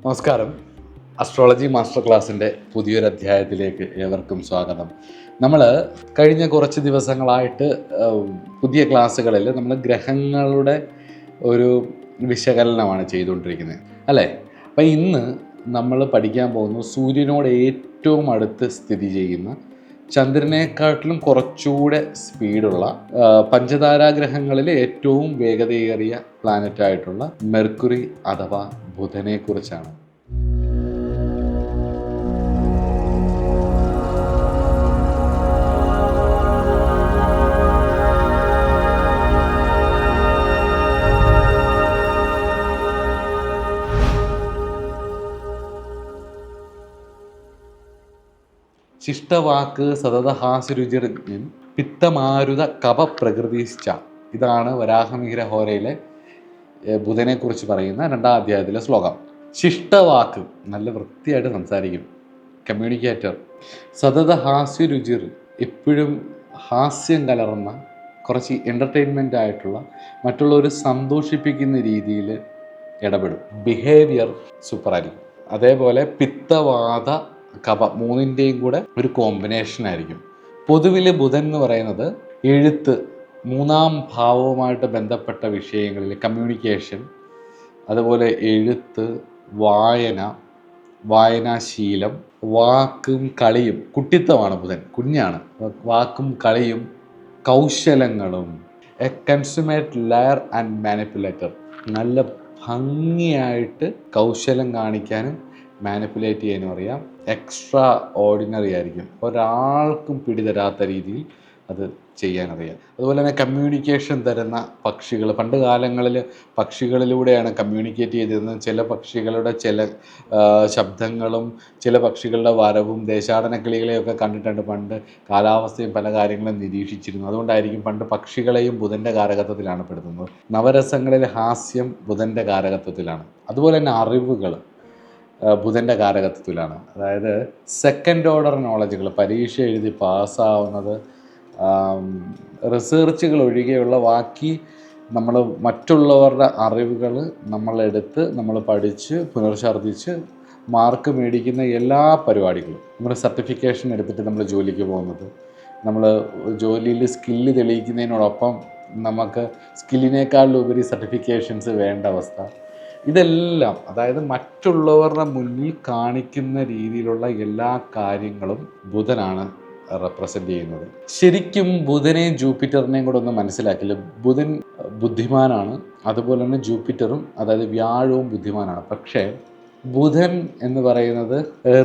നമസ്കാരം. Astrology master ക്ലാസ്സിൻ്റെ പുതിയൊരു അധ്യായത്തിലേക്ക് ഏവർക്കും സ്വാഗതം. നമ്മൾ കഴിഞ്ഞ കുറച്ച് ദിവസങ്ങളായിട്ട് പുതിയ ക്ലാസ്സുകളിൽ നമ്മൾ ഗ്രഹങ്ങളുടെ ഒരു വിശകലനമാണ് ചെയ്തുകൊണ്ടിരിക്കുന്നത്, അല്ലേ? അപ്പം ഇന്ന് നമ്മൾ പഠിക്കാൻ പോകുന്നു സൂര്യനോട് ഏറ്റവും അടുത്ത് സ്ഥിതി ചെയ്യുന്ന, ചന്ദ്രനേക്കാട്ടിലും കുറച്ചുകൂടെ സ്പീഡുള്ള, പഞ്ചതാരാഗ്രഹങ്ങളിലെ ഏറ്റവും വേഗതയേറിയ പ്ലാനറ്റായിട്ടുള്ള മെർക്കുറി അഥവാ ബുധനെക്കുറിച്ചാണ്. ശിഷ്ടവാക്ക് സതതഹാസ്യരുചിർജ്ഞൻ പിത്തമാരുത കപ പ്രകൃതിശ്ച. ഇതാണ് വരാഹമിഹിര ഹോരയിലെ ബുധനെക്കുറിച്ച് പറയുന്ന 2ാം അധ്യായത്തിലെ ശ്ലോകം. ശിഷ്ടവാക്ക്, നല്ല വൃത്തിയായിട്ട് സംസാരിക്കും, കമ്മ്യൂണിക്കേറ്റർ. സതതഹാസ്യരുചിർ, എപ്പോഴും ഹാസ്യം കലർന്ന, കുറച്ച് എൻ്റർടൈൻമെൻ്റ് ആയിട്ടുള്ള, മറ്റുള്ളവർ സന്തോഷിപ്പിക്കുന്ന രീതിയിൽ ഇടപെടും. ബിഹേവിയർ സൂപ്പറായിരിക്കും. അതേപോലെ പിത്തവാത കപ, 3ൻ്റെയും കൂടെ ഒരു കോമ്പിനേഷൻ ആയിരിക്കും. പൊതുവിൽ ബുധൻ എന്ന് പറയുന്നത് എഴുത്ത്, 3ാം ഭാവവുമായിട്ട് ബന്ധപ്പെട്ട വിഷയങ്ങളിൽ കമ്മ്യൂണിക്കേഷൻ, അതുപോലെ എഴുത്ത്, വായനാശീലം, വാക്കും കളിയും. കുട്ടിത്തമാണ് ബുധൻ, കുഞ്ഞാണ്. വാക്കും കളിയും കൗശലങ്ങളും. എ കൺസുമേറ്റ് ലയർ ആൻഡ് മാനിപ്പുലേറ്റർ, നല്ല ഭംഗിയായിട്ട് കൗശലം കാണിക്കാനും മാനിപ്പുലേറ്റ് ചെയ്യാനും അറിയാം. എക്സ്ട്രാ ഓർഡിനറി ആയിരിക്കും, ഒരാൾക്കും പിടിതരാത്ത രീതിയിൽ അത് ചെയ്യാനറിയാം. അതുപോലെ തന്നെ കമ്മ്യൂണിക്കേഷൻ തരുന്ന പക്ഷികൾ. പണ്ട് കാലങ്ങളിൽ പക്ഷികളിലൂടെയാണ് കമ്മ്യൂണിക്കേറ്റ് ചെയ്തിരുന്നത്. ചില പക്ഷികളുടെ ചില ശബ്ദങ്ങളും ചില പക്ഷികളുടെ വരവും ദേശാടന കിളികളെയൊക്കെ കണ്ടിട്ടുണ്ട് പണ്ട്. കാലാവസ്ഥയും പല കാര്യങ്ങളും നിരീക്ഷിച്ചിരുന്നു. അതുകൊണ്ടായിരിക്കും പണ്ട് പക്ഷികളെയും ബുധൻ്റെ കാരകത്വത്തിലാണ് പെടുത്തുന്നത്. നവരസങ്ങളിൽ ഹാസ്യം ബുധൻ്റെ കാരകത്വത്തിലാണ്. അതുപോലെ തന്നെ അറിവുകൾ ബുധൻ്റെ കാരകത്വത്തിലാണ്. അതായത് സെക്കൻഡ് ഓർഡർ നോളജുകൾ, പരീക്ഷ എഴുതി പാസ്സാവുന്നത്, റിസർച്ചുകൾ ഒഴികെയുള്ള ബാക്കി നമ്മൾ മറ്റുള്ളവരുടെ അറിവുകൾ നമ്മളെടുത്ത് നമ്മൾ പഠിച്ച് പുനർഛർദ്ദിച്ച് മാർക്ക് മേടിക്കുന്ന എല്ലാ പരിപാടികളും. നമ്മൾ സർട്ടിഫിക്കേഷൻ എടുത്തിട്ട് നമ്മൾ ജോലിക്ക് പോകുന്നത്, നമ്മൾ ജോലിയിൽ സ്കില്ല് തെളിയിക്കുന്നതിനോടൊപ്പം നമുക്ക് സ്കില്ലിനേക്കാളുപരി സർട്ടിഫിക്കേഷൻസ് വേണ്ട അവസ്ഥ. ഇതെല്ലാം, അതായത് മറ്റുള്ളവരുടെ മുന്നിൽ കാണിക്കുന്ന രീതിയിലുള്ള എല്ലാ കാര്യങ്ങളും ബുധനാണ് റെപ്രസെൻ്റ് ചെയ്യുന്നത്. ശരിക്കും ബുധനെയും ജൂപ്പിറ്ററിനെയും കൂടെ ഒന്ന് മനസ്സിലാക്കില്ല. ബുധൻ ബുദ്ധിമാനാണ്, അതുപോലെ തന്നെ ജൂപ്പിറ്ററും, അതായത് വ്യാഴവും ബുദ്ധിമാനാണ്. പക്ഷേ ബുധൻ എന്ന് പറയുന്നത്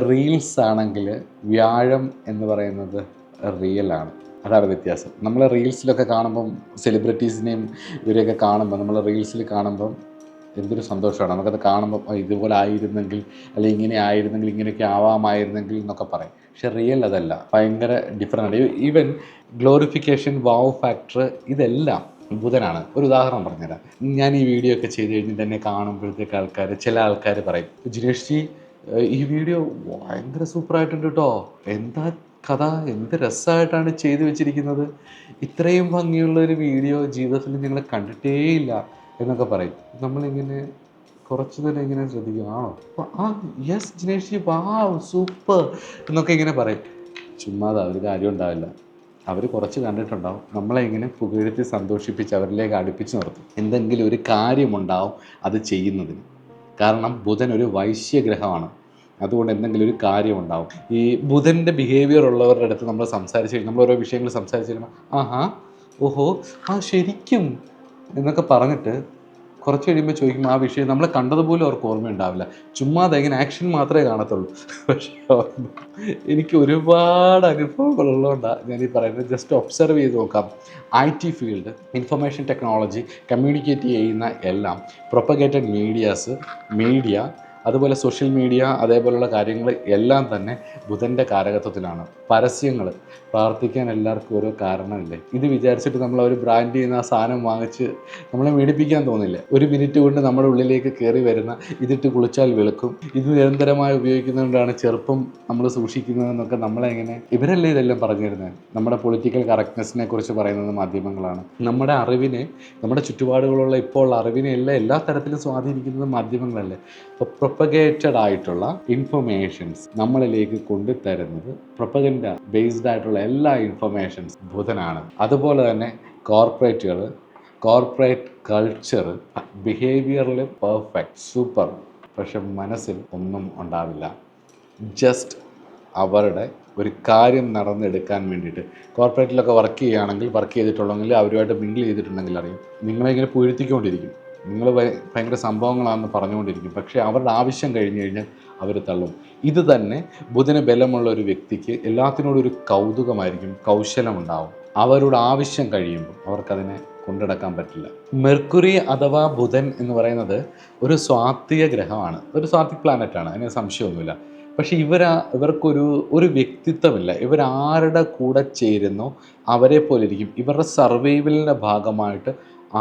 റീൽസ് ആണെങ്കിൽ വ്യാഴം എന്ന് പറയുന്നത് റിയലാണ്. അതാണ് വ്യത്യാസം. നമ്മൾ റീൽസിലൊക്കെ കാണുമ്പം സെലിബ്രിറ്റീസിനെയും ഇവരെയൊക്കെ കാണുമ്പോൾ, നമ്മൾ റീൽസിൽ കാണുമ്പം എന്തൊരു സന്തോഷമാണ്. നമുക്കത് കാണുമ്പോൾ ഇതുപോലെ ആയിരുന്നെങ്കിൽ, അല്ലെങ്കിൽ ഇങ്ങനെ ആയിരുന്നെങ്കിൽ, ഇങ്ങനെയൊക്കെ ആവാമായിരുന്നെങ്കിൽ എന്നൊക്കെ പറയും. പക്ഷെ റിയൽ അതല്ല, ഭയങ്കര ഡിഫറെൻ്റ് ആണ്. ഈവൻ ഗ്ലോറിഫിക്കേഷൻ, വാവ് ഫാക്ടർ, ഇതെല്ലാം ബുധനാണ്. ഒരു ഉദാഹരണം പറഞ്ഞുതരാം. ഞാൻ ഈ വീഡിയോ ഒക്കെ ചെയ്ത് കഴിഞ്ഞിട്ട് എന്നെ കാണുമ്പോഴത്തേക്ക് ചില ആൾക്കാർ പറയും, ജിനേഷ് ജി ഈ വീഡിയോ ഭയങ്കര സൂപ്പറായിട്ടുണ്ട് കേട്ടോ, എന്താ കഥ, എന്ത് രസമായിട്ടാണ് ചെയ്തു വെച്ചിരിക്കുന്നത്, ഇത്രയും ഭംഗിയുള്ളൊരു വീഡിയോ ജീവിതത്തിൽ ഞങ്ങൾ കണ്ടിട്ടേയില്ല എന്നൊക്കെ പറയും. നമ്മളിങ്ങനെ കുറച്ച് നേരം ഇങ്ങനെ ശ്രദ്ധിക്കും, ആണോ, ആ yes Jinesh G wow super എന്നൊക്കെ ഇങ്ങനെ പറയും. ചുമ്മാതെ ഒരു കാര്യം ഉണ്ടാവില്ല. അവർ കുറച്ച് കണ്ടിട്ടുണ്ടാവും, നമ്മളെ ഇങ്ങനെ പുകഴ്ത്തി സന്തോഷിപ്പിച്ച് അവരിലേക്ക് അടുപ്പിച്ച് നിർത്തും. എന്തെങ്കിലും ഒരു കാര്യമുണ്ടാവും അത് ചെയ്യുന്നതിന്. കാരണം ബുധൻ ഒരു വൈശ്യഗ്രഹമാണ്. അതുകൊണ്ട് എന്തെങ്കിലും ഒരു കാര്യമുണ്ടാവും. ഈ ബുധൻ്റെ ബിഹേവിയർ ഉള്ളവരുടെ അടുത്ത് നമ്മൾ സംസാരിച്ച് കഴിഞ്ഞാൽ, നമ്മൾ ഓരോ വിഷയങ്ങൾ സംസാരിച്ച് കഴിയുമ്പോൾ ആഹാ ഓഹോ ആ ശരിക്കും എന്നൊക്കെ പറഞ്ഞിട്ട് കുറച്ച് കഴിയുമ്പോൾ ചോദിക്കുമ്പോൾ ആ വിഷയം നമ്മൾ കണ്ടതുപോലും അവർക്ക് ഓർമ്മയുണ്ടാവില്ല. ചുമ്മാതെ ഇങ്ങനെ ആക്ഷൻ മാത്രമേ കാണത്തുള്ളൂ. പക്ഷേ എനിക്ക് ഒരുപാട് അനുഭവങ്ങളുള്ളതുകൊണ്ടാണ് ഞാൻ ഈ പറയുന്നത്. ജസ്റ്റ് ഒബ്സർവ് ചെയ്ത് നോക്കാം. IT field, information technology, communicate ചെയ്യുന്ന എല്ലാം, പ്രൊപ്പഗേറ്റഡ് മീഡിയ, അതുപോലെ സോഷ്യൽ മീഡിയ, അതേപോലെയുള്ള കാര്യങ്ങൾ എല്ലാം തന്നെ ബുധൻ്റെ കാരകത്വത്തിലാണ്. പരസ്യങ്ങൾ, പ്രാർത്ഥിക്കാൻ എല്ലാവർക്കും ഓരോ കാരണമില്ലേ. ഇത് വിചാരിച്ചിട്ട് നമ്മൾ ഒരു ബ്രാൻഡ് ചെയ്യുന്ന ആ സാധനം വാങ്ങിച്ച് നമ്മളെ മേടിപ്പിക്കാൻ തോന്നില്ല. ഒരു മിനിറ്റ് കൊണ്ട് നമ്മുടെ ഉള്ളിലേക്ക് കയറി വരുന്ന, ഇതിട്ട് കുളിച്ചാൽ വെളുക്കും, ഇത് നിരന്തരമായി ഉപയോഗിക്കുന്നതുകൊണ്ടാണ് ചെറുപ്പം നമ്മൾ സൂക്ഷിക്കുന്നതെന്നൊക്കെ നമ്മളെങ്ങനെ, ഇവരല്ലേ ഇതെല്ലാം പറഞ്ഞു തരുന്നത്. നമ്മുടെ പൊളിറ്റിക്കൽ കറക്റ്റ്നെസ്സിനെ കുറിച്ച് പറയുന്നത് മാധ്യമങ്ങളാണ്. നമ്മുടെ അറിവിനെ, നമ്മുടെ ചുറ്റുപാടുകളുള്ള ഇപ്പോൾ ഉള്ള അറിവിനെ എല്ലാം എല്ലാ തരത്തിലും സ്വാധീനിക്കുന്നത് മാധ്യമങ്ങളല്ലേ. അപ്പോൾ പ്രൊപ്പഗേറ്റഡ് ആയിട്ടുള്ള ഇൻഫർമേഷൻസ് നമ്മളിലേക്ക് കൊണ്ടുതരുന്നത്, പ്രൊപ്പഗൻഡ ബേസ്ഡ് ആയിട്ടുള്ള എല്ലാ ഇൻഫർമേഷൻസ് ബുധനാണ്. അതുപോലെ തന്നെ കോർപ്പറേറ്റ് കൾച്ചർ ബിഹേവിയറിൽ പെർഫെക്റ്റ് സൂപ്പർ, പക്ഷെ മനസ്സിൽ ഒന്നും ഉണ്ടാവില്ല. ജസ്റ്റ് അവരുടെ ഒരു കാര്യം നടന്നെടുക്കാൻ വേണ്ടിയിട്ട്. കോർപ്പറേറ്റിലൊക്കെ വർക്ക് ചെയ്തിട്ടുള്ളെങ്കിൽ അവരുമായിട്ട് മിങ്കിൾ ചെയ്തിട്ടുണ്ടെങ്കിൽ അറിയും, നിങ്ങളിങ്ങനെ പുഴുത്തിക്കൊണ്ടിരിക്കും, നിങ്ങൾ ഭയങ്കര സംഭവങ്ങളാണെന്ന് പറഞ്ഞുകൊണ്ടിരിക്കും, പക്ഷേ അവരുടെ ആവശ്യം കഴിഞ്ഞ് കഴിഞ്ഞാൽ അവർ തള്ളും. ഇത് തന്നെ ബുധന് ബലമുള്ള ഒരു വ്യക്തിക്ക് എല്ലാത്തിനോടും ഒരു കൗതുകമായിരിക്കും, കൗശലമുണ്ടാവും. അവരുടെ ആവശ്യം കഴിയുമ്പോൾ അവർക്കതിനെ കൊണ്ടുനടക്കാൻ പറ്റില്ല. മെർക്കുറി അഥവാ ബുധൻ എന്ന് പറയുന്നത് ഒരു സ്വാത്വിക ഗ്രഹമാണ്, ഒരു സ്വാത്വിക് പ്ലാനറ്റാണ്, അതിന് സംശയമൊന്നുമില്ല. പക്ഷേ ഇവർക്കൊരു വ്യക്തിത്വമില്ല. ഇവരാരുടെ കൂടെ ചേരുന്നോ അവരെ പോലെ ഇരിക്കും. ഇവരുടെ സർവൈവലിൻ്റെ ഭാഗമായിട്ട്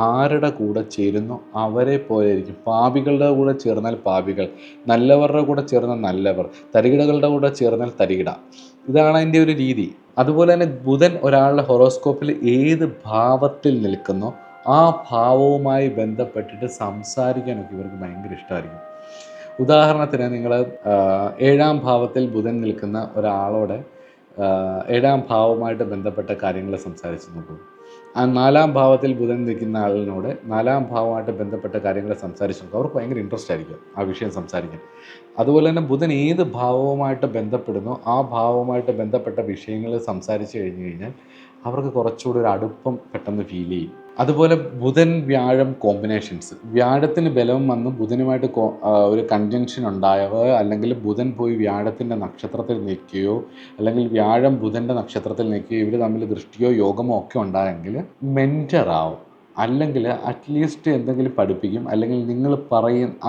ആരുടെ കൂടെ ചേരുന്നോ അവരെ പോലെ ഇരിക്കും. പാപികളുടെ കൂടെ ചേർന്നാൽ പാപികൾ, നല്ലവരുടെ കൂടെ ചേർന്നാൽ നല്ലവർ, തരികിടകളുടെ കൂടെ ചേർന്നാൽ തരികിട. ഇതാണ് അതിൻ്റെ ഒരു രീതി. അതുപോലെ തന്നെ ബുധൻ ഒരാളുടെ ഹൊറോസ്കോപ്പിൽ ഏത് ഭാവത്തിൽ നിൽക്കുന്നോ ആ ഭാവവുമായി ബന്ധപ്പെട്ടിട്ട് സംസാരിക്കാനൊക്കെ ഇവർക്ക് ഭയങ്കര ഇഷ്ടമായിരിക്കും. ഉദാഹരണത്തിന് നിങ്ങൾ 7ാം ഭാവത്തിൽ ബുധൻ നിൽക്കുന്ന ഒരാളോട് 7ാം ഭാവവുമായിട്ട് ബന്ധപ്പെട്ട കാര്യങ്ങൾ സംസാരിച്ച് നോക്കും. ആ 4ാം ഭാവത്തിൽ ബുധൻ നിൽക്കുന്ന ആളിനോട് 4ാം ഭാവമായിട്ട് ബന്ധപ്പെട്ട കാര്യങ്ങൾ സംസാരിച്ച് നോക്കും. അവർക്ക് ഭയങ്കര ഇൻട്രസ്റ്റ് ആയിരിക്കും ആ വിഷയം സംസാരിക്കാൻ. അതുപോലെ തന്നെ ബുധൻ ഏത് ഭാവവുമായിട്ട് ബന്ധപ്പെടുന്നോ ആ ഭാവവുമായിട്ട് ബന്ധപ്പെട്ട വിഷയങ്ങൾ സംസാരിച്ച് കഴിഞ്ഞാൽ അവർക്ക് കുറച്ചുകൂടി ഒരു അടുപ്പം പെട്ടെന്ന് ഫീൽ ചെയ്യും. അതുപോലെ ബുധൻ വ്യാഴം കോമ്പിനേഷൻസ്, വ്യാഴത്തിന് ബലം വന്ന് ബുധനുമായിട്ട് ഒരു കൺജങ്ഷൻ ഉണ്ടായവോ, അല്ലെങ്കിൽ ബുധൻ പോയി വ്യാഴത്തിൻ്റെ നക്ഷത്രത്തിൽ നിൽക്കുകയോ, അല്ലെങ്കിൽ വ്യാഴം ബുധൻ്റെ നക്ഷത്രത്തിൽ നിൽക്കുകയോ, ഇവർ തമ്മിൽ ദൃഷ്ടിയോ യോഗമോ ഒക്കെ ഉണ്ടായെങ്കിൽ മെൻറ്ററാവും, അല്ലെങ്കിൽ അറ്റ്ലീസ്റ്റ് എന്തെങ്കിലും പഠിപ്പിക്കും, അല്ലെങ്കിൽ നിങ്ങൾ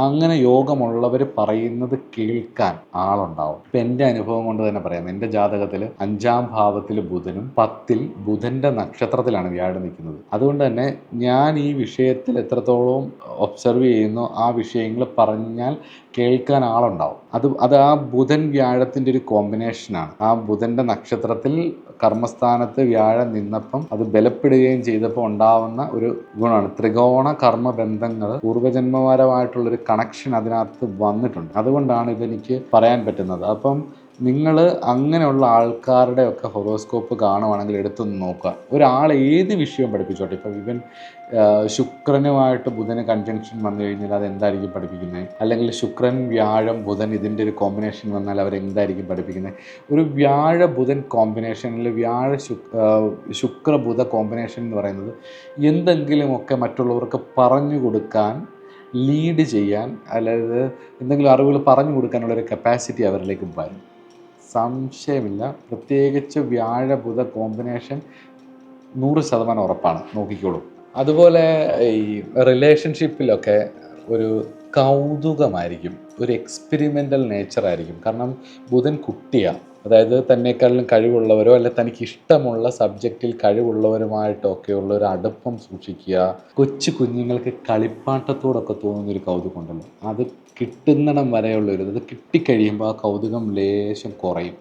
അങ്ങനെ യോഗമുള്ളവർ പറയുന്നത് കേൾക്കാൻ ആളുണ്ടാവും. ഇപ്പം എൻ്റെ അനുഭവം കൊണ്ട് തന്നെ പറയാം. എൻ്റെ ജാതകത്തിൽ 5ാം ഭാവത്തിൽ ബുധനും 10ൽ ബുധൻ്റെ നക്ഷത്രത്തിലാണ് വ്യാഴം നിൽക്കുന്നത്. അതുകൊണ്ട് തന്നെ ഞാൻ ഈ വിഷയത്തിൽ എത്രത്തോളം ഒബ്സർവ് ചെയ്യുന്നു ആ വിഷയങ്ങൾ പറഞ്ഞാൽ കേൾക്കാൻ ആളുണ്ടാവും. അത് ആ ബുധൻ വ്യാഴത്തിൻ്റെ ഒരു കോമ്പിനേഷനാണ്. ആ ബുധൻ്റെ നക്ഷത്രത്തിൽ കർമ്മസ്ഥാനത്ത് വ്യാഴം നിന്നപ്പം അത് ബലപ്പെടുകയും ചെയ്തപ്പോൾ ഉണ്ടാവുന്ന ഒരു ഗുണമാണ്. ത്രികോണ കർമ്മ ബന്ധങ്ങൾ, പൂർവ്വജന്മപരമായിട്ടുള്ളൊരു കണക്ഷൻ അതിനകത്ത് വന്നിട്ടുണ്ട്. അതുകൊണ്ടാണ് ഇതെനിക്ക് പറയാൻ പറ്റുന്നത്. അപ്പം നിങ്ങൾ അങ്ങനെയുള്ള ആൾക്കാരുടെ ഒക്കെ ഹൊറോസ്കോപ്പ് കാണുവാണെങ്കിൽ എടുത്തൊന്ന് നോക്കുക. ഒരാൾ ഏത് വിഷയം പഠിപ്പിച്ചോട്ടെ, ഇപ്പം ഇവൻ ശുക്രനുമായിട്ട് ബുധന് കൺജങ്ഷൻ വന്നു കഴിഞ്ഞാൽ അതെന്തായിരിക്കും പഠിപ്പിക്കുന്നത്, അല്ലെങ്കിൽ ശുക്രൻ വ്യാഴം ബുധൻ ഇതിൻ്റെ ഒരു കോമ്പിനേഷൻ വന്നാൽ അവരെന്തായിരിക്കും പഠിപ്പിക്കുന്നത്. ഒരു വ്യാഴ ബുധൻ കോമ്പിനേഷനിൽ ശുക്ര ബുധ കോമ്പിനേഷൻ എന്ന് പറയുന്നത് എന്തെങ്കിലുമൊക്കെ മറ്റുള്ളവർക്ക് പറഞ്ഞു കൊടുക്കാൻ, ലീഡ് ചെയ്യാൻ, അതായത് എന്തെങ്കിലും അറിവുകൾ പറഞ്ഞു കൊടുക്കാനുള്ളൊരു കപ്പാസിറ്റി അവരിലേക്ക് വരും, സംശയമില്ല. പ്രത്യേകിച്ച് വ്യാഴ ബുധ കോമ്പിനേഷൻ 100% ഉറപ്പാണ്, നോക്കിക്കോളൂ. അതുപോലെ ഈ റിലേഷൻഷിപ്പിലൊക്കെ ഒരു കൗതുകമായിരിക്കും, ഒരു എക്സ്പെരിമെൻ്റൽ നേച്ചറായിരിക്കും. കാരണം ബുധൻ കുട്ടിയാണ്, അതായത് തന്നെക്കാളിലും കഴിവുള്ളവരോ അല്ലെ തനിക്ക് ഇഷ്ടമുള്ള സബ്ജക്റ്റിൽ കഴിവുള്ളവരുമായിട്ടൊക്കെയുള്ള ഒരു അടുപ്പം സൂക്ഷിക്കുക. കൊച്ചു കുഞ്ഞുങ്ങൾക്ക് കളിപ്പാട്ടത്തോടൊക്കെ തോന്നുന്നൊരു കൗതുകം ഉണ്ടല്ലോ, അത് കിട്ടുന്നിടം വരെയുള്ളൊരു, അത് കിട്ടിക്കഴിയുമ്പോൾ ആ കൗതുകം ലേശം കുറയും.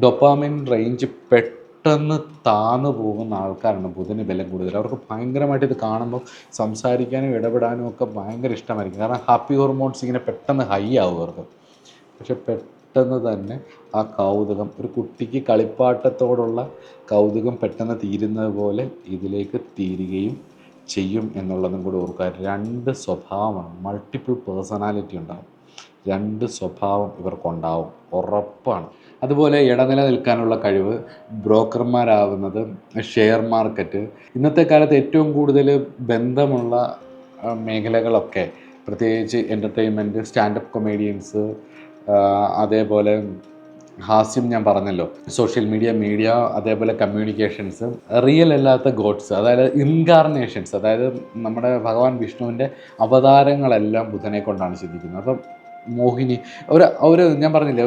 ഡൊപ്പാമിൻ റേഞ്ച് പെട്ടെന്ന് താന്നു പോകുന്ന ആൾക്കാരാണ് ബുധന് ബലം കൂടുതൽ. അവർക്ക് ഭയങ്കരമായിട്ട് ഇത് കാണുമ്പോൾ സംസാരിക്കാനും ഇടപെടാനും ഒക്കെ ഭയങ്കര ഇഷ്ടമായിരിക്കും. കാരണം ഹാപ്പി ഹോർമോൺസ് ഇങ്ങനെ പെട്ടെന്ന് ഹൈ ആവും അവർക്ക്. പക്ഷെ പെട്ടെന്ന് തന്നെ ആ കൗതുകം, ഒരു കുട്ടിക്ക് കളിപ്പാട്ടത്തോടുള്ള കൗതുകം പെട്ടെന്ന് തീരുന്നത് പോലെ ഇതിലേക്ക് തീരുകയും ചെയ്യും എന്നുള്ളതും കൂടി ഓർക്കുക. 2 സ്വഭാവമാണ്, മൾട്ടിപ്പിൾ പേഴ്സണാലിറ്റി ഉണ്ടാകും, 2 സ്വഭാവം ഇവർക്കുണ്ടാവും, ഉറപ്പാണ്. അതുപോലെ ഇടനില നിൽക്കാനുള്ള കഴിവ്, ബ്രോക്കർമാരാകുന്നത്, ഷെയർ മാർക്കറ്റ്, ഇന്നത്തെ കാലത്ത് ഏറ്റവും കൂടുതൽ ബന്ധമുള്ള മേഖലകളൊക്കെ, പ്രത്യേകിച്ച് എൻ്റർടൈൻമെൻറ്റ്, സ്റ്റാൻഡപ്പ് കൊമേഡിയൻസ്, അതേപോലെ ഹാസ്യം ഞാൻ പറഞ്ഞല്ലോ, സോഷ്യൽ മീഡിയ, അതേപോലെ കമ്മ്യൂണിക്കേഷൻസ്, റിയൽ അല്ലാത്ത ഗോഡ്സ്, അതായത് ഇൻകാർണേഷൻസ്, അതായത് നമ്മുടെ ഭഗവാൻ വിഷ്ണുവിൻ്റെ അവതാരങ്ങളെല്ലാം ബുധനെ കൊണ്ടാണ് ചിന്തിക്കുന്നത്. അപ്പം മോഹിനി, ഞാൻ പറഞ്ഞില്ലേ,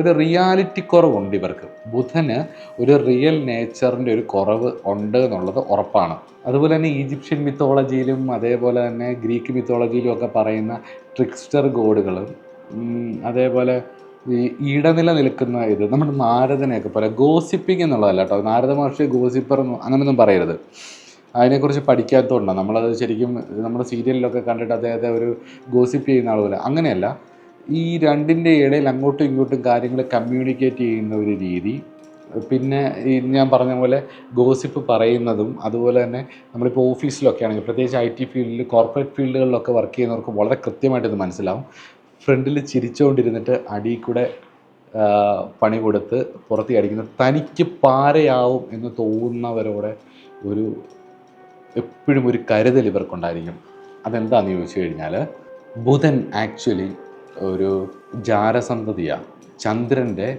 ഒരു റിയാലിറ്റി കുറവുണ്ട് ഇവർക്ക്. ബുധന് ഒരു റിയൽ നേച്ചറിൻ്റെ ഒരു കുറവ് ഉണ്ട് എന്നുള്ളത് ഉറപ്പാണ്. അതുപോലെ തന്നെ ഈജിപ്ഷ്യൻ മിത്തോളജിയിലും അതേപോലെ തന്നെ ഗ്രീക്ക് മിത്തോളജിയിലും ഒക്കെ പറയുന്ന ട്രിക്സ്റ്റർ ഗോഡുകൾ, അതേപോലെ ഈ ഇടനില നിൽക്കുന്ന ഇത്, നമ്മുടെ നാരദനെയൊക്കെ പറയാം, ഗോസിപ്പിംഗ് എന്നുള്ളതല്ല കേട്ടോ, നാരദ മഹർഷി ഗോസിപ്പർ അങ്ങനെയൊന്നും പറയരുത്. അതിനെക്കുറിച്ച് പഠിക്കാത്തതുകൊണ്ടാണ് നമ്മളത് ശരിക്കും നമ്മുടെ സീരിയലിലൊക്കെ കണ്ടിട്ട് അദ്ദേഹത്തെ ഒരു ഗോസിപ്പ് ചെയ്യുന്ന ആളുപോലെ. അങ്ങനെയല്ല, ഈ രണ്ടിൻ്റെ ഇടയിൽ അങ്ങോട്ടും ഇങ്ങോട്ടും കാര്യങ്ങൾ കമ്മ്യൂണിക്കേറ്റ് ചെയ്യുന്ന ഒരു രീതി, പിന്നെ ഈ ഞാൻ പറഞ്ഞ പോലെ ഗോസിപ്പ് പറയുന്നതും, അതുപോലെ തന്നെ നമ്മളിപ്പോൾ ഓഫീസിലൊക്കെ ആണെങ്കിൽ, പ്രത്യേകിച്ച് IT ഫീൽഡിൽ, കോർപ്പറേറ്റ് ഫീൽഡുകളിലൊക്കെ വർക്ക് ചെയ്യുന്നവർക്ക് വളരെ കൃത്യമായിട്ട് ഇത് മനസ്സിലാവും. ഫ്രണ്ടിൽ ചിരിച്ചുകൊണ്ടിരുന്നിട്ട് അടിയിൽ കൂടെ പണി കൊടുത്ത് പുറത്ത് അടിക്കുന്ന, തനിക്ക് പാരയാവും എന്ന് തോന്നുന്നവരോടെ ഒരു എപ്പോഴും ഒരു കരുതൽ ഇവർക്കുണ്ടായിരിക്കും. അതെന്താണെന്ന് ചോദിച്ചു കഴിഞ്ഞാൽ, ബുധൻ ആക്ച്വലി ഒരു ജാരസന്തതിയാണ്. ചന്ദ്രൻ്റെ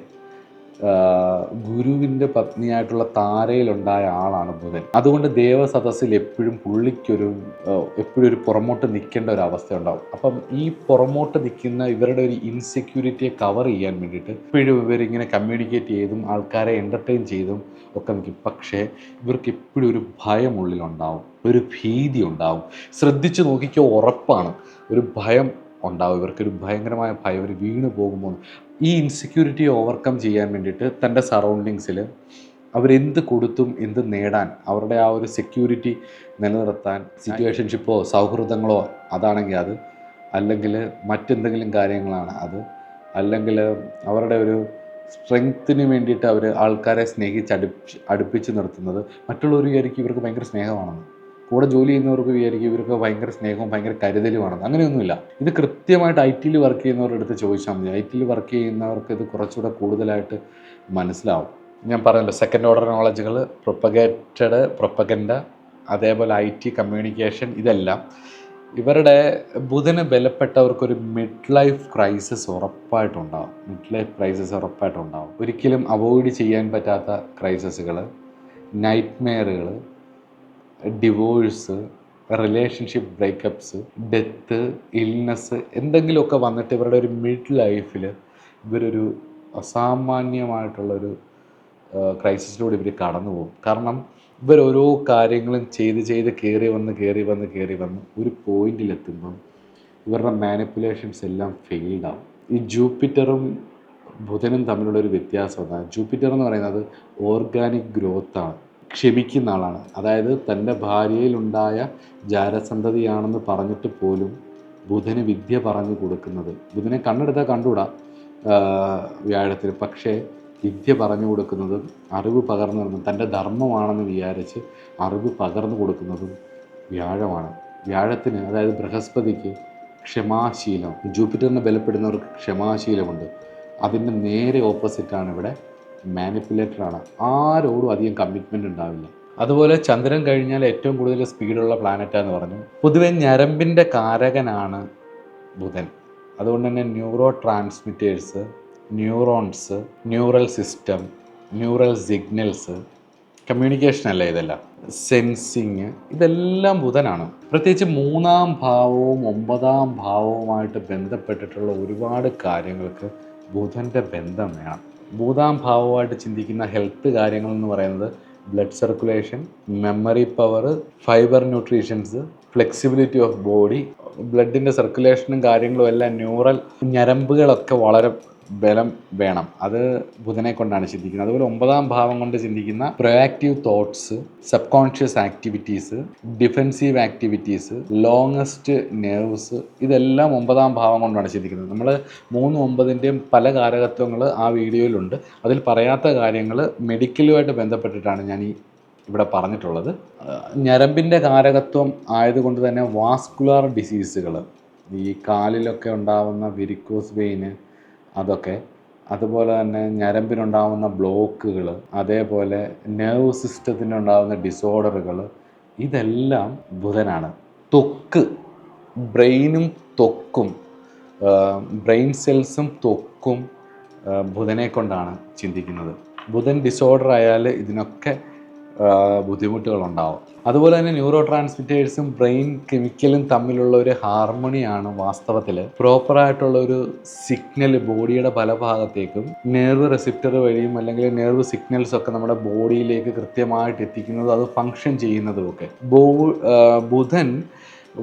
ഗുരുവിൻ്റെ പത്നിയായിട്ടുള്ള താരയിലുണ്ടായ ആളാണ് ബുധൻ. അതുകൊണ്ട് ദേവസദസ്സിൽ എപ്പോഴും പുള്ളിക്കൊരു എപ്പോഴും ഒരു പുറമോട്ട് നിൽക്കേണ്ട ഒരു അവസ്ഥ ഉണ്ടാവും. അപ്പം ഈ പുറമോട്ട് നിൽക്കുന്ന ഇവരുടെ ഒരു ഇൻസെക്യൂരിറ്റിയെ കവർ ചെയ്യാൻ വേണ്ടിയിട്ട് എപ്പോഴും ഇവരിങ്ങനെ കമ്മ്യൂണിക്കേറ്റ് ചെയ്തും ആൾക്കാരെ എൻ്റർടൈൻ ചെയ്തും ഒക്കെ നിൽക്കും. പക്ഷേ ഇവർക്ക് എപ്പോഴും ഒരു ഭയം ഉള്ളിലുണ്ടാവും, ഒരു ഭീതി ഉണ്ടാവും. ശ്രദ്ധിച്ച് നോക്കിക്കോ, ഉറപ്പാണ് ഒരു ഭയം ഉണ്ടാവും. ഇവർക്കൊരു ഭയങ്കരമായ ഭയം, ഒരു വീണ് പോകുമ്പോൾ. ഈ ഇൻസെക്യൂരിറ്റിയെ ഓവർകം ചെയ്യാൻ വേണ്ടിയിട്ട് തൻ്റെ സറൗണ്ടിങ്സിൽ അവരെന്ത് കൊടുത്തും എന്ത് നേടാൻ, അവരുടെ ആ ഒരു സെക്യൂരിറ്റി നിലനിർത്താൻ, സിറ്റുവേഷൻഷിപ്പോ സൗഹൃദങ്ങളോ അതാണെങ്കിൽ അത്, അല്ലെങ്കിൽ മറ്റെന്തെങ്കിലും കാര്യങ്ങളാണ് അത്, അല്ലെങ്കിൽ അവരുടെ ഒരു സ്ട്രെങ്ത്തിന് വേണ്ടിയിട്ട് അവർ ആൾക്കാരെ അടുപ്പിച്ച് നിർത്തുന്നത്. മറ്റുള്ളവർ വിചാരിക്കും ഇവർക്ക് ഭയങ്കര സ്നേഹമാണെന്ന്, കൂടെ ജോലി ചെയ്യുന്നവർക്ക് വിചാരിക്കും ഇവർക്ക് ഭയങ്കര സ്നേഹവും ഭയങ്കര കരുതലുമാണെന്ന്. അങ്ങനെയൊന്നുമില്ല. ഇത് കൃത്യമായിട്ട് IT വർക്ക് ചെയ്യുന്നവരുടെ അടുത്ത് ചോദിച്ചാൽ മതി. IT വർക്ക് ചെയ്യുന്നവർക്ക് ഇത് കുറച്ചുകൂടെ കൂടുതലായിട്ട് മനസ്സിലാവും. ഞാൻ പറഞ്ഞല്ലോ, സെക്കൻഡ് ഓർഡർ നോളജുകൾ, പ്രൊപ്പഗൻഡ, അതേപോലെ IT കമ്മ്യൂണിക്കേഷൻ, ഇതെല്ലാം ഇവരുടെ ബുധന് ബലപ്പെട്ടവർക്കൊരു മിഡ് ലൈഫ് ക്രൈസിസ് ഉറപ്പായിട്ടുണ്ടാവും. ഒരിക്കലും അവോയ്ഡ് ചെയ്യാൻ പറ്റാത്ത ക്രൈസിസുകൾ, നൈറ്റ്മെയറുകൾ, ഡിവോഴ്സ്, റിലേഷൻഷിപ്പ് ബ്രേക്കപ്പ്സ്, ഡെത്ത്, ഇൽനെസ്, എന്തെങ്കിലുമൊക്കെ വന്നിട്ട് ഇവരുടെ ഒരു മിഡ് ലൈഫിൽ ഇവരൊരു അസാമാന്യമായിട്ടുള്ളൊരു ക്രൈസിസിലൂടെ ഇവർ കടന്നു പോകും. കാരണം ഇവരോരോ കാര്യങ്ങളും ചെയ്ത് കയറി വന്ന് ഒരു പോയിന്റിലെത്തുമ്പം ഇവരുടെ മാനിപ്പുലേഷൻസ് എല്ലാം ഫെയിൽഡാവും. ഈ ജൂപ്പിറ്ററും ബുധനും തമ്മിലുള്ളൊരു വ്യത്യാസം എന്താണ്? ജൂപ്പിറ്റർ എന്ന് പറയുന്നത് ഓർഗാനിക് ഗ്രോത്താണ്, ക്ഷമിക്കുന്ന ആളാണ്. അതായത് തൻ്റെ ഭാര്യയിലുണ്ടായ ജാരസന്തതിയാണെന്ന് പറഞ്ഞിട്ട് പോലും ബുധന് വിദ്യ പറഞ്ഞു കൊടുക്കുന്നത്, ബുധനെ കണ്ണെടുത്താൽ കണ്ടുകൂടാ വ്യാഴത്തിന്, പക്ഷേ വിദ്യ പറഞ്ഞു കൊടുക്കുന്നതും അറിവ് പകർന്നു കൊടുക്കുന്നതും, തൻ്റെ ധർമ്മമാണെന്ന് വിചാരിച്ച് അറിവ് പകർന്നു കൊടുക്കുന്നതും വ്യാഴമാണ്. വ്യാഴത്തിന്, അതായത് ബൃഹസ്പതിക്ക് ക്ഷമാശീലം, ജൂപ്പിറ്ററിനെ ബലപ്പെടുന്നവർക്ക് ക്ഷമാശീലമുണ്ട്. അതിൻ്റെ നേരെ ഓപ്പോസിറ്റാണ് ഇവിടെ മാനിപ്പുലേറ്ററാണ്. ആരോടും അധികം കമ്മിറ്റ്മെൻ്റ് ഉണ്ടാവില്ല. അതുപോലെ ചന്ദ്രൻ കഴിഞ്ഞാൽ ഏറ്റവും കൂടുതൽ സ്പീഡുള്ള പ്ലാനറ്റാന്ന് പറഞ്ഞു. പൊതുവെ ഞരമ്പിൻ്റെ കാരകനാണ് ബുധൻ. അതുകൊണ്ട് തന്നെ neuro transmitters, neurons, neural system, neural signals, communication അല്ല ഇതെല്ലാം, സെൻസിങ്, ഇതെല്ലാം ബുധനാണ്. പ്രത്യേകിച്ച് 3-ാം ഭാവവും 9-ാം ഭാവവുമായിട്ട് ബന്ധപ്പെട്ടിട്ടുള്ള ഒരുപാട് കാര്യങ്ങൾക്ക് ബുധൻ്റെ ബന്ധം വേണം. 3-ാം ഭാവമായിട്ട് ചിന്തിക്കുന്ന ഹെൽത്ത് കാര്യങ്ങളെന്ന് പറയുന്നത് blood circulation, memory power, fibre nutritions, flexibility of body, ബ്ലഡിൻ്റെ സർക്കുലേഷനും കാര്യങ്ങളും എല്ലാം, ന്യൂറൽ ഞരമ്പുകളൊക്കെ വളരെ ബലം വേണം. അത് ബുധനെ കൊണ്ടാണ് ചിന്തിക്കുന്നത്. അതുപോലെ 9-ാം ഭാവം കൊണ്ട് ചിന്തിക്കുന്ന proactive thoughts, sub conscious activities, defensive activities, longest nerves, ഇതെല്ലാം 9-ാം ഭാവം കൊണ്ടാണ് ചിന്തിക്കുന്നത്. നമ്മൾ 3-9-ൻ്റെയും പല കാരകത്വങ്ങൾ ആ വീഡിയോയിലുണ്ട്. അതിൽ പറയാത്ത കാര്യങ്ങൾ മെഡിക്കലുമായിട്ട് ബന്ധപ്പെട്ടിട്ടാണ് ഞാൻ ഇവിടെ പറഞ്ഞിട്ടുള്ളത്. ഞരമ്പിൻ്റെ കാരകത്വം ആയതുകൊണ്ട് തന്നെ വാസ്കുലാർ ഡിസീസുകൾ, ഈ കാലിലൊക്കെ ഉണ്ടാവുന്ന വെരിക്കോസ് വെയിന്, അതൊക്കെ, അതുപോലെ തന്നെ ഞരമ്പിനുണ്ടാകുന്ന ബ്ലോക്കുകൾ, അതേപോലെ നെർവ് സിസ്റ്റത്തിനുണ്ടാകുന്ന ഡിസോർഡറുകൾ, ഇതെല്ലാം ബുധനാണ്. ത്വക്ക്, ബ്രെയിനും ത്വക്കും, ബ്രെയിൻ സെൽസും ത്വക്കും ബുധനെ കൊണ്ടാണ് ചിന്തിക്കുന്നത്. ബുധൻ ഡിസോർഡർ ആയാൽ ഇതിനൊക്കെ ബുദ്ധിമുട്ടുകളുണ്ടാവും. അതുപോലെ തന്നെ ന്യൂറോ ട്രാൻസ്മിറ്റേഴ്സും ബ്രെയിൻ കെമിക്കലും തമ്മിലുള്ള ഒരു ഹാർമണിയാണ് വാസ്തവത്തിൽ പ്രോപ്പറായിട്ടുള്ളൊരു സിഗ്നൽ ബോഡിയുടെ പല ഭാഗത്തേക്കും നെർവ് റെസിപ്റ്റർ വഴിയും അല്ലെങ്കിൽ നെർവ് സിഗ്നൽസ് ഒക്കെ നമ്മുടെ ബോഡിയിലേക്ക് കൃത്യമായിട്ട് എത്തിക്കുന്നതും അത് ഫങ്ഷൻ ചെയ്യുന്നതുമൊക്കെ. ബുധൻ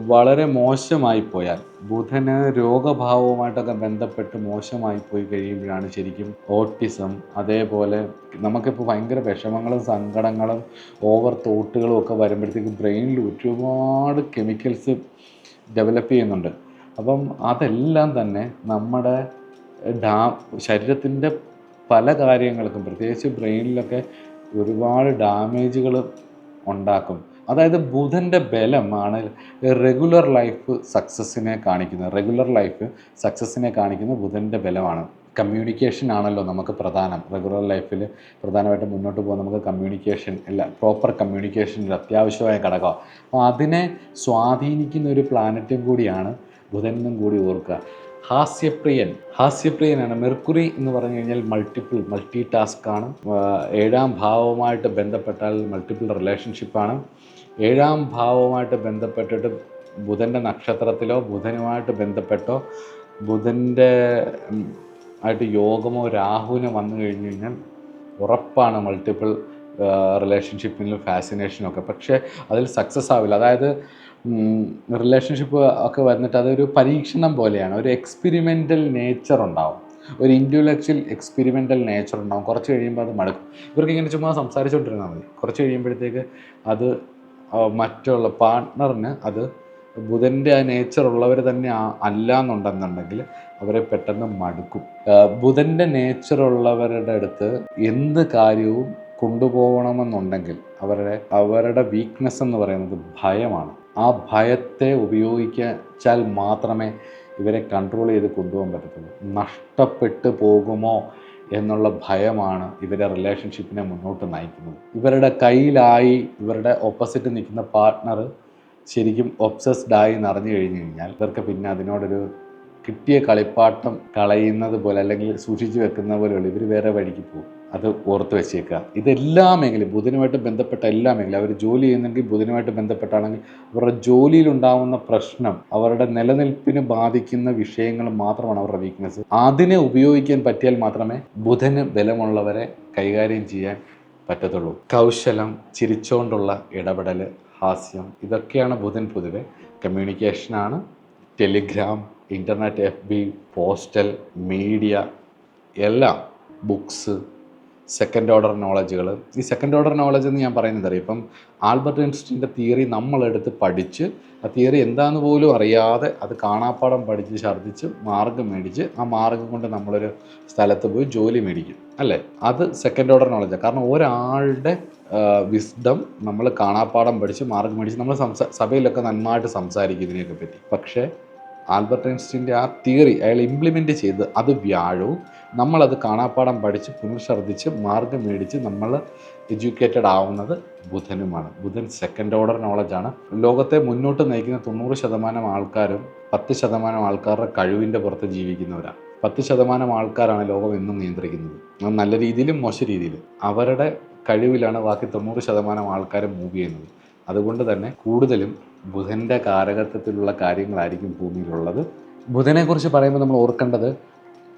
വളരെ മോശമായി പോയാൽ, ബുധന് രോഗഭാവവുമായിട്ടൊക്കെ ബന്ധപ്പെട്ട് മോശമായി പോയി കഴിയുമ്പോഴാണ് ശരിക്കും ഓട്ടിസം, അതേപോലെ നമുക്കിപ്പോൾ ഭയങ്കര വിഷമങ്ങളും സങ്കടങ്ങളും ഓവർ തോട്ടുകളും ഒക്കെ വരുമ്പോഴത്തേക്കും ബ്രെയിനിൽ ഒരുപാട് കെമിക്കൽസ് ഡെവലപ്പ് ചെയ്യുന്നുണ്ട്. അപ്പം അതെല്ലാം തന്നെ നമ്മുടെ ശരീരത്തിൻ്റെ പല കാര്യങ്ങൾക്കും, പ്രത്യേകിച്ച് ബ്രെയിനിലൊക്കെ ഒരുപാട് ഡാമേജുകൾ ഉണ്ടാക്കും. അതായത് ബുധൻ്റെ ബലമാണ് റെഗുലർ ലൈഫ് സക്സസ്സിനെ കാണിക്കുന്നത്. റെഗുലർ ലൈഫ് സക്സസ്സിനെ കാണിക്കുന്ന ബുധൻ്റെ ബലമാണ്. കമ്മ്യൂണിക്കേഷൻ ആണല്ലോ നമുക്ക് പ്രധാനം. റെഗുലർ ലൈഫിൽ പ്രധാനമായിട്ടും മുന്നോട്ട് പോകാൻ നമുക്ക് കമ്മ്യൂണിക്കേഷൻ പ്രോപ്പർ കമ്മ്യൂണിക്കേഷൻ ഒരു അത്യാവശ്യമായ ഘടകമാണ്. അപ്പോൾ അതിനെ സ്വാധീനിക്കുന്ന ഒരു പ്ലാനറ്റും കൂടിയാണ് ബുധനും കൂടി ഓർക്കുക. ഹാസ്യപ്രിയനാണ്. മെർക്കുറി എന്ന് പറഞ്ഞു കഴിഞ്ഞാൽ മൾട്ടി ടാസ്ക്കാണ്. 7ാം ഭാവവുമായിട്ട് ബന്ധപ്പെട്ടാൽ മൾട്ടിപ്പിൾ റിലേഷൻഷിപ്പാണ്. 7ാം ഭാവവുമായിട്ട് ബന്ധപ്പെട്ടിട്ട് ബുധൻ്റെ നക്ഷത്രത്തിലോ ബുധനുമായിട്ട് ബന്ധപ്പെട്ടോ ബുധൻ്റെ ആയിട്ട് യോഗമോ രാഹുവിനോ വന്നു കഴിഞ്ഞ് കഴിഞ്ഞാൽ ഉറപ്പാണ് മൾട്ടിപ്പിൾ റിലേഷൻഷിപ്പിലും ഫാസിനേഷനും ഒക്കെ. പക്ഷേ അതിൽ സക്സസ് ആവില്ല. അതായത് റിലേഷൻഷിപ്പ് ഒക്കെ വന്നിട്ട് അതൊരു പരീക്ഷണം പോലെയാണ്. ഒരു എക്സ്പെരിമെൻ്റൽ നേച്ചർ ഉണ്ടാവും, ഒരു ഇൻ്റലക്ച്വൽ എക്സ്പെരിമെൻ്റൽ നേച്ചർ ഉണ്ടാവും. കുറച്ച് കഴിയുമ്പോൾ അത് മടുക്കും. ഇവർക്ക് ഇങ്ങനെ ചുമ്മാ സംസാരിച്ചുകൊണ്ടിരുന്നാൽ മതി. കുറച്ച് കഴിയുമ്പോഴത്തേക്ക് അത് മറ്റുള്ള പാർട്ട്ണറിന് അത് ബുധൻ്റെ ആ നേച്ചർ ഉള്ളവർ തന്നെ അല്ല എന്നുണ്ടെന്നുണ്ടെങ്കിൽ അവരെ പെട്ടെന്ന് മടുക്കും. ബുധൻ്റെ നേച്ചറുള്ളവരുടെ അടുത്ത് എന്ത് കാര്യവും കൊണ്ടുപോകണമെന്നുണ്ടെങ്കിൽ അവരുടെ വീക്ക്നെസ് എന്ന് പറയുന്നത് ഭയമാണ്. ആ ഭയത്തെ ഉപയോഗിച്ചാൽ മാത്രമേ ഇവരെ കൺട്രോൾ ചെയ്ത് കൊണ്ടുപോകാൻ പറ്റത്തുള്ളൂ. നഷ്ടപ്പെട്ടു പോകുമോ എന്നുള്ള ഭയമാണ് ഇവരെ റിലേഷൻഷിപ്പിനെ മുന്നോട്ട് നയിക്കുന്നത്. ഇവരുടെ കയ്യിലായി ഇവരുടെ ഓപ്പോസിറ്റ് നിൽക്കുന്ന പാർട്ട്ണർ ശരിക്കും ഒബ്സസ്ഡായി നിറഞ്ഞു കഴിഞ്ഞു കഴിഞ്ഞാൽ ഇവർക്ക് പിന്നെ അതിനോടൊരു കിട്ടിയ കളിപ്പാട്ടം കളയുന്നത് പോലെ അല്ലെങ്കിൽ സൂക്ഷിച്ചു വെക്കുന്ന പോലെയുള്ള ഇവർ വേറെ വഴിക്ക് പോകും. അത് ഓർത്ത് വെച്ചേക്കുക. ഇതെല്ലാ മേഖലയും ബുധനുമായിട്ട് ബന്ധപ്പെട്ട എല്ലാ മേഖലയും, അവർ ജോലി ചെയ്യുന്നെങ്കിൽ ബുധനുമായിട്ട് ബന്ധപ്പെട്ടാണെങ്കിൽ അവരുടെ ജോലിയിലുണ്ടാവുന്ന പ്രശ്നം, അവരുടെ നിലനിൽപ്പിന് ബാധിക്കുന്ന വിഷയങ്ങൾ മാത്രമാണ് അവരുടെ വീക്ക്നെസ്. അതിനെ ഉപയോഗിക്കാൻ പറ്റിയാൽ മാത്രമേ ബുധന് ബലമുള്ളവരെ കൈകാര്യം ചെയ്യാൻ പറ്റത്തുള്ളൂ. കൗശലം, ചിരിച്ചുകൊണ്ടുള്ള ഇടപെടൽ, ഹാസ്യം, ഇതൊക്കെയാണ് ബുധൻ. പൊതുവെ കമ്മ്യൂണിക്കേഷനാണ്. Telegram, internet, FB, postal media, എല്ലാം, ബുക്സ്, സെക്കൻഡ് ഓർഡർ നോളജുകൾ. ഈ സെക്കൻഡ് ഓർഡർ നോളജ് എന്ന് ഞാൻ പറയുന്നത് അറിയാം. ഇപ്പം ആൽബർട്ട് ഐൻസ്റ്റീൻ്റെ തിയറി നമ്മളെടുത്ത് പഠിച്ച് ആ തിയറി എന്താണെന്ന് പോലും അറിയാതെ അത് കാണാപ്പാടം പഠിച്ച് ഛർദ്ദിച്ച് മാർഗം മേടിച്ച് ആ മാർഗം കൊണ്ട് നമ്മളൊരു സ്ഥലത്ത് പോയി ജോലി മേടിക്കും അല്ലേ? അത് സെക്കൻഡ് ഓർഡർ നോളജാണ്. കാരണം ഒരാളുടെ വിസ്ഡം നമ്മൾ കാണാപ്പാടം പഠിച്ച് മാർഗം മേടിച്ച് നമ്മൾ സഭയിലൊക്കെ നന്നായിട്ട് സംസാരിക്കും ഇതിനെയൊക്കെ പറ്റി. പക്ഷേ ആൽബർട്ട് ഐൻസ്റ്റീൻ്റെ ആ തിയറി അയാൾ ഇംപ്ലിമെൻ്റ് ചെയ്ത് അത് വ്യാഴവും നമ്മളത് കാണാപ്പാടം പഠിച്ച് പുനഃശ്രദ്ധിച്ച് മാർഗം മേടിച്ച് നമ്മൾ എഡ്യൂക്കേറ്റഡ് ആവുന്നത് ബുധനുമാണ്. ബുധൻ സെക്കൻഡ് ഓർഡർ നോളജാണ്. ലോകത്തെ മുന്നോട്ട് നയിക്കുന്ന 90% ആൾക്കാരും 10% ആൾക്കാരുടെ കഴിവിൻ്റെ പുറത്ത് ജീവിക്കുന്നവരാണ്. 10% ആൾക്കാരാണ് ലോകം എന്നും നിയന്ത്രിക്കുന്നത്. നല്ല രീതിയിലും മോശം രീതിയിലും അവരുടെ കഴിവിലാണ് ബാക്കി 90% ആൾക്കാരും മൂവ് ചെയ്യുന്നത്. അതുകൊണ്ട് തന്നെ കൂടുതലും ബുധൻ്റെ കാരകത്വത്തിലുള്ള കാര്യങ്ങളായിരിക്കും ഭൂമിയിലുള്ളത്. ബുധനെക്കുറിച്ച് പറയുമ്പോൾ നമ്മൾ ഓർക്കേണ്ടത്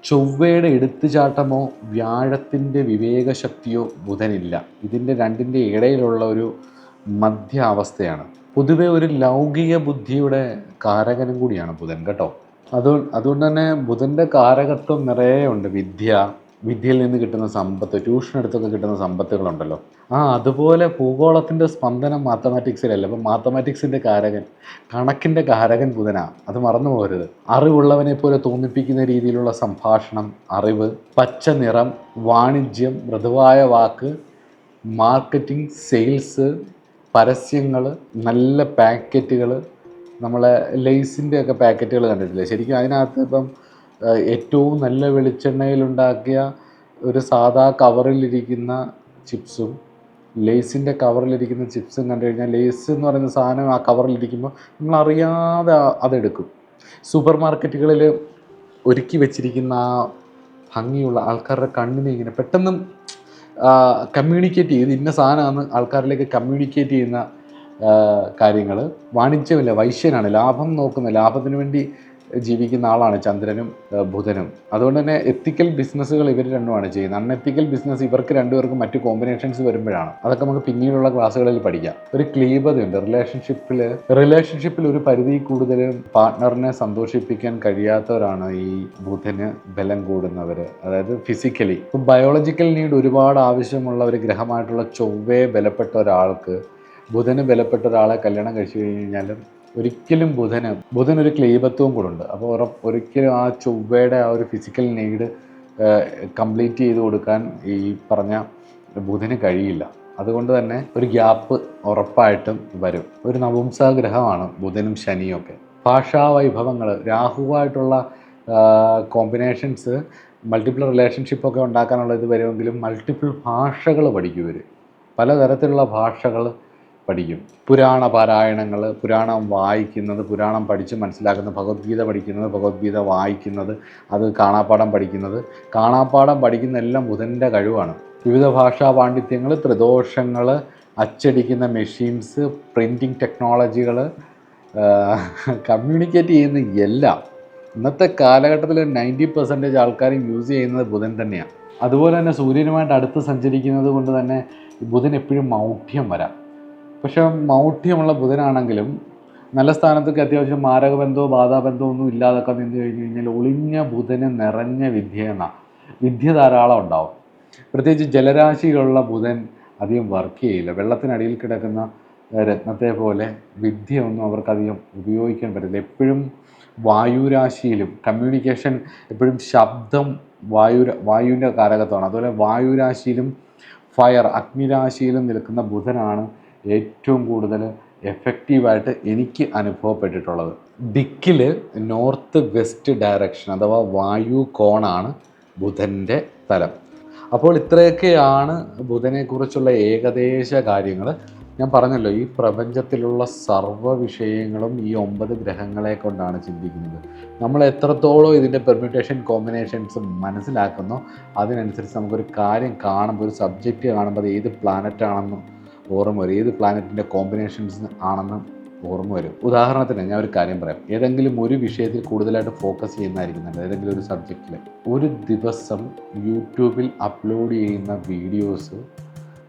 ചൊവ്വയുടെ എടുത്തുചാട്ടമോ വ്യാഴത്തിൻ്റെ വിവേകശക്തിയോ ബുധനില്ല. ഇതിൻ്റെ രണ്ടിൻ്റെ ഇടയിലുള്ള ഒരു മധ്യാവസ്ഥയാണ്. പൊതുവെ ഒരു ലൗകിക ബുദ്ധിയുടെ കാരകനും കൂടിയാണ് ബുധൻ കേട്ടോ. അതുകൊണ്ട് തന്നെ ബുധൻ്റെ കാരകത്വം നിറയെ ഉണ്ട്. വിദ്യയിൽ നിന്ന് കിട്ടുന്ന സമ്പത്ത്, ട്യൂഷൻ എടുത്തൊക്കെ കിട്ടുന്ന സമ്പത്തുകളുണ്ടല്ലോ. അതുപോലെ ഭൂഗോളത്തിൻ്റെ സ്പന്ദനം മാത്തമാറ്റിക്സിലല്ല. അപ്പം മാത്തമാറ്റിക്സിൻ്റെ കാരകൻ, കണക്കിൻ്റെ കാരകൻ ബുധനാണ്. അത് മറന്നു പോകരുത്. അറിവുള്ളവനെ പോലെ തോന്നിപ്പിക്കുന്ന രീതിയിലുള്ള സംഭാഷണം, അറിവ്, പച്ച നിറം, വാണിജ്യം, മൃദുവായ വാക്ക്, മാർക്കറ്റിംഗ്, സെയിൽസ്, പരസ്യങ്ങൾ, നല്ല പാക്കറ്റുകൾ. നമ്മളെ ലെയ്സിൻ്റെ ഒക്കെ പാക്കറ്റുകൾ കണ്ടിട്ടില്ലേ? ശരിക്കും അതിനകത്ത് ഇപ്പം ഏറ്റവും നല്ല വെളിച്ചെണ്ണയിലുണ്ടാക്കിയ ഒരു സാധാ കവറിലിരിക്കുന്ന ചിപ്സും ലേസിൻ്റെ കവറിലിരിക്കുന്ന ചിപ്സും കണ്ടു കഴിഞ്ഞാൽ ലേസ് എന്ന് പറയുന്ന സാധനം ആ കവറിലിരിക്കുമ്പോൾ നമ്മളറിയാതെ അതെടുക്കും. സൂപ്പർ മാർക്കറ്റുകളിൽ ഒരുക്കി വെച്ചിരിക്കുന്ന ആ ഭംഗിയുള്ള ആൾക്കാരുടെ കണ്ണിനെ ഇങ്ങനെ പെട്ടെന്ന് കമ്മ്യൂണിക്കേറ്റ് ചെയ്ത് ഇന്ന സാധനമാണ് ആൾക്കാരിലേക്ക് കമ്മ്യൂണിക്കേറ്റ് ചെയ്യുന്ന കാര്യങ്ങൾ. വാണിജ്യമില്ല, വൈശ്യനാണ്, ലാഭം നോക്കുന്ന, ലാഭത്തിന് വേണ്ടി ജീവിക്കുന്ന ആളാണ് ചന്ദ്രനും ബുധനും. അതുകൊണ്ട് തന്നെ എത്തിക്കൽ ബിസിനസ്സുകൾ ഇവർ രണ്ടുമാണ് ചെയ്യുന്നത്. അൺഎത്തിക്കൽ ബിസിനസ് ഇവർക്ക് രണ്ടുപേർക്കും മറ്റു കോമ്പിനേഷൻസ് വരുമ്പോഴാണ്. അതൊക്കെ നമുക്ക് പിന്നീടുള്ള ക്ലാസ്സുകളിൽ പഠിക്കാം. ഒരു ക്ലീബതയുണ്ട് റിലേഷൻഷിപ്പിൽ ഒരു പരിധി കൂടുതൽ പാർട്ട്ണറിനെ സന്തോഷിപ്പിക്കാൻ കഴിയാത്തവരാണ് ഈ ബുധന് ബലം കൂടുന്നവർ. അതായത് ഫിസിക്കലി ഇപ്പം ബയോളജിക്കൽ നീഡ് ഒരുപാട് ആവശ്യമുള്ള ഒരു ഗ്രഹമായിട്ടുള്ള ചൊവ്വയെ ബലപ്പെട്ട ഒരാൾക്ക് ബുധന് ബലപ്പെട്ട ഒരാളെ കല്യാണം കഴിച്ചു കഴിഞ്ഞാലും ഒരിക്കലും ബുധൻ ഒരു ക്ലീബത്വവും കൂടെ ഉണ്ട്. അപ്പോൾ ഒരിക്കലും ആ ചൊവ്വയുടെ ആ ഒരു ഫിസിക്കൽ നീഡ് കംപ്ലീറ്റ് ചെയ്ത് കൊടുക്കാൻ ഈ പറഞ്ഞ ബുധന് കഴിയില്ല. അതുകൊണ്ട് തന്നെ ഒരു ഗ്യാപ്പ് ഉറപ്പായിട്ടും വരും. ഒരു നപുംസകഗ്രഹമാണ് ബുധനും ശനിയും ഒക്കെ. ഭാഷാവൈഭവങ്ങൾ, രാഹുവായിട്ടുള്ള കോമ്പിനേഷൻസ് മൾട്ടിപ്പിൾ റിലേഷൻഷിപ്പൊക്കെ ഉണ്ടാക്കാനുള്ള ഇത് വരുമെങ്കിലും മൾട്ടിപ്പിൾ ഭാഷകൾ പഠിക്കും ഇവർ. പലതരത്തിലുള്ള ഭാഷകൾ പഠിക്കും. പുരാണ പാരായണങ്ങൾ, പുരാണം വായിക്കുന്നത്, പുരാണം പഠിച്ച് മനസ്സിലാക്കുന്നത്, ഭഗവത്ഗീത പഠിക്കുന്നത്, ഭഗവത്ഗീത വായിക്കുന്നത്, അത് കാണാപ്പാഠം പഠിക്കുന്നത്. കാണാപ്പാഠം പഠിക്കുന്ന എല്ലാം ബുധൻ്റെ കഴിവാണ്. വിവിധ ഭാഷാ പാണ്ഡിത്യങ്ങൾ, ത്രിദോഷങ്ങൾ, അച്ചടിക്കുന്ന മെഷീൻസ്, പ്രിൻറ്റിങ് ടെക്നോളജികൾ, കമ്മ്യൂണിക്കേറ്റ് ചെയ്യുന്ന എല്ലാം ഇന്നത്തെ കാലഘട്ടത്തിൽ 90% ആൾക്കാരും യൂസ് ചെയ്യുന്നത് ബുധൻ തന്നെയാണ്. അതുപോലെ തന്നെ സൂര്യനുമായിട്ട് അടുത്ത് സഞ്ചരിക്കുന്നത് കൊണ്ട് തന്നെ ബുധൻ എപ്പോഴും മൗഢ്യം വരാം. പക്ഷേ മൗഢ്യമുള്ള ബുധനാണെങ്കിലും നല്ല സ്ഥാനത്തൊക്കെ അത്യാവശ്യം മാരകബന്ധമോ ബാധാബന്ധമോ ഒന്നും ഇല്ലാതൊക്കെ നിന്ന് കഴിഞ്ഞ് കഴിഞ്ഞാൽ ഒളിഞ്ഞ ബുധന് നിറഞ്ഞ വിദ്യ ധാരാളം ഉണ്ടാവും. പ്രത്യേകിച്ച് ജലരാശിയിലുള്ള ബുധൻ അധികം വർക്ക് ചെയ്യില്ല. വെള്ളത്തിനടിയിൽ കിടക്കുന്ന രത്നത്തെ പോലെ വിദ്യയൊന്നും അവർക്കധികം ഉപയോഗിക്കാൻ പറ്റില്ല. എപ്പോഴും വായുരാശിയിലും കമ്മ്യൂണിക്കേഷൻ, എപ്പോഴും ശബ്ദം വായുവിൻ്റെ കാരകത്വമാണ്. അതുപോലെ വായുരാശിയിലും അഗ്നിരാശിയിലും നിൽക്കുന്ന ബുധനാണ് ഏറ്റവും കൂടുതൽ എഫക്റ്റീവായിട്ട് എനിക്ക് അനുഭവപ്പെട്ടിട്ടുള്ളത്. ദിക്കിൽ നോർത്ത് വെസ്റ്റ് ഡയറക്ഷൻ അഥവാ വായു കോണാണ് ബുധൻ്റെ തലം. അപ്പോൾ ഇത്രയൊക്കെയാണ് ബുധനെക്കുറിച്ചുള്ള ഏകദേശ കാര്യങ്ങൾ. ഞാൻ പറഞ്ഞല്ലോ, ഈ പ്രപഞ്ചത്തിലുള്ള സർവ്വ വിഷയങ്ങളും ഈ 9 ഗ്രഹങ്ങളെ കൊണ്ടാണ് ചിന്തിക്കുന്നത്. നമ്മൾ എത്രത്തോളം ഇതിൻ്റെ പെർമ്യൂട്ടേഷൻ കോമ്പിനേഷൻസ് മനസ്സിലാക്കുന്നോ അതിനനുസരിച്ച് നമുക്കൊരു കാര്യം കാണുമ്പോൾ, ഒരു സബ്ജക്റ്റ് കാണുമ്പോൾ അത് ഏത് പ്ലാനറ്റാണെന്ന് ഓർമ്മ വരും, ഏത് പ്ലാനറ്റിൻ്റെ കോമ്പിനേഷൻസ് ആണെന്ന് ഓർമ്മ വരും. ഉദാഹരണത്തിന് ഞാൻ ഒരു കാര്യം പറയാം. ഏതെങ്കിലും ഒരു വിഷയത്തിൽ കൂടുതലായിട്ട് ഫോക്കസ് ചെയ്യുന്നതായിരിക്കുന്നുണ്ട്, ഏതെങ്കിലും ഒരു സബ്ജക്റ്റിൽ. ഒരു ദിവസം യൂട്യൂബിൽ അപ്ലോഡ് ചെയ്യുന്ന വീഡിയോസ്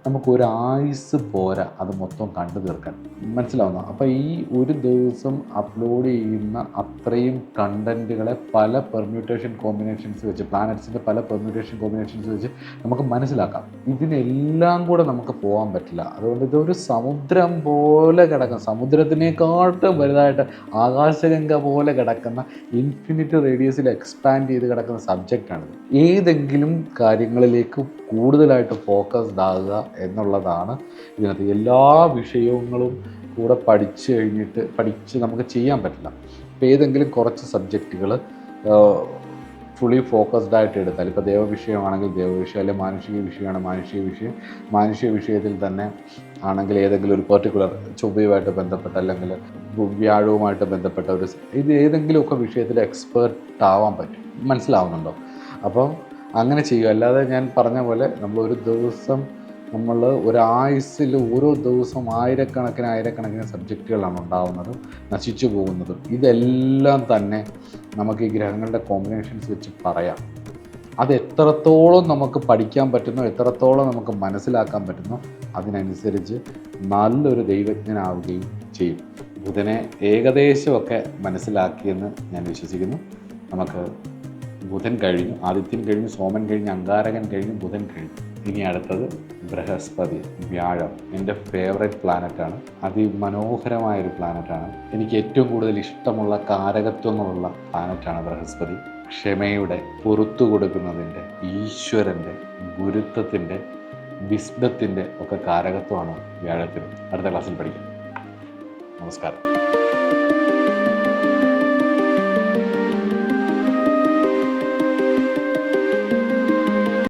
നമുക്കൊരു ആയുസ് പോരാ അത് മൊത്തം കണ്ടു തീർക്കാൻ. മനസ്സിലാവുന്നു? അപ്പോൾ ഈ ഒരു ദിവസം അപ്ലോഡ് ചെയ്യുന്ന അത്രയും കണ്ടൻറ്റുകളെ പല പെർമ്യൂട്ടേഷൻ കോമ്പിനേഷൻസ് വെച്ച്, പ്ലാനറ്റ്സിൻ്റെ പല പെർമ്യൂട്ടേഷൻ കോമ്പിനേഷൻസ് വെച്ച് നമുക്ക് മനസ്സിലാക്കാം. ഇതിനെല്ലാം കൂടെ നമുക്ക് പോകാൻ പറ്റില്ല. അതുകൊണ്ട് ഇതൊരു സമുദ്രം പോലെ കിടക്കുന്ന, സമുദ്രത്തിനേക്കാട്ടും വലുതായിട്ട് ആകാശഗംഗ പോലെ കിടക്കുന്ന, ഇൻഫിനിറ്റ് റേഡിയസിൽ എക്സ്പാൻഡ് ചെയ്ത് കിടക്കുന്ന സബ്ജക്റ്റാണിത്. ഏതെങ്കിലും കാര്യങ്ങളിലേക്ക് കൂടുതലായിട്ട് ഫോക്കസ്ഡ് ആകുക എന്നുള്ളതാണ് ഇതിനകത്ത്. എല്ലാ വിഷയങ്ങളും കൂടെ പഠിച്ച് നമുക്ക് ചെയ്യാൻ പറ്റില്ല. ഇപ്പോൾ ഏതെങ്കിലും കുറച്ച് സബ്ജക്റ്റുകൾ ഫുള്ളി ഫോക്കസ്ഡ് ആയിട്ട് എടുത്താൽ, ഇപ്പോൾ ദേവവിഷയമാണെങ്കിൽ ദേവവിഷയം, അല്ലെങ്കിൽ മാനുഷിക വിഷയമാണ് മാനുഷിക വിഷയത്തിൽ തന്നെ ആണെങ്കിൽ ഏതെങ്കിലും ഒരു പെർട്ടിക്കുലർ ചൊവ്വയുമായിട്ട് ബന്ധപ്പെട്ട അല്ലെങ്കിൽ വ്യാഴവുമായിട്ട് ബന്ധപ്പെട്ട ഇത് ഏതെങ്കിലുമൊക്കെ വിഷയത്തിൽ എക്സ്പേർട്ട് ആവാൻ പറ്റും. മനസ്സിലാവുന്നുണ്ടോ? അപ്പം അങ്ങനെ ചെയ്യുക. അല്ലാതെ ഞാൻ പറഞ്ഞ പോലെ നമ്മളൊരു ദിവസം ഒരായുസ്സിൽ ഓരോ ദിവസം ആയിരക്കണക്കിന് സബ്ജക്റ്റുകളാണ് ഉണ്ടാകുന്നതും നശിച്ചു പോകുന്നതും. ഇതെല്ലാം തന്നെ നമുക്ക് ഈ ഗ്രഹങ്ങളുടെ കോമ്പിനേഷൻസ് വെച്ച് പറയാം. അത് എത്രത്തോളം നമുക്ക് പഠിക്കാൻ പറ്റുന്നോ, എത്രത്തോളം നമുക്ക് മനസ്സിലാക്കാൻ പറ്റുന്നോ അതിനനുസരിച്ച് നല്ലൊരു ദൈവജ്ഞനാവുകയും ചെയ്യും. ബുധനെ ഏകദേശമൊക്കെ മനസ്സിലാക്കിയെന്ന് ഞാൻ വിശ്വസിക്കുന്നു. നമുക്ക് ബുധൻ കഴിഞ്ഞു, ആദിത്യൻ കഴിഞ്ഞു, സോമൻ കഴിഞ്ഞു, അങ്കാരകൻ കഴിഞ്ഞു, ബുധൻ കഴിഞ്ഞു. ഇനി അടുത്തത് ബൃഹസ്പതി, വ്യാഴം. എൻ്റെ ഫേവറേറ്റ് പ്ലാനറ്റാണ്. അതിമനോഹരമായൊരു പ്ലാനറ്റാണ്. എനിക്ക് ഏറ്റവും കൂടുതൽ ഇഷ്ടമുള്ള കാരകത്വങ്ങളുള്ള പ്ലാനറ്റാണ് ബൃഹസ്പതി. ക്ഷമയുടെ, പുറത്തു കൊടുക്കുന്നതിൻ്റെ, ഈശ്വരൻ്റെ, ഗുരുത്വത്തിൻ്റെ, വിസ്ഡത്തിൻ്റെ ഒക്കെ കാരകത്വമാണ് വ്യാഴത്തിന്. അടുത്ത ക്ലാസ്സിൽ പഠിക്കാം. നമസ്കാരം.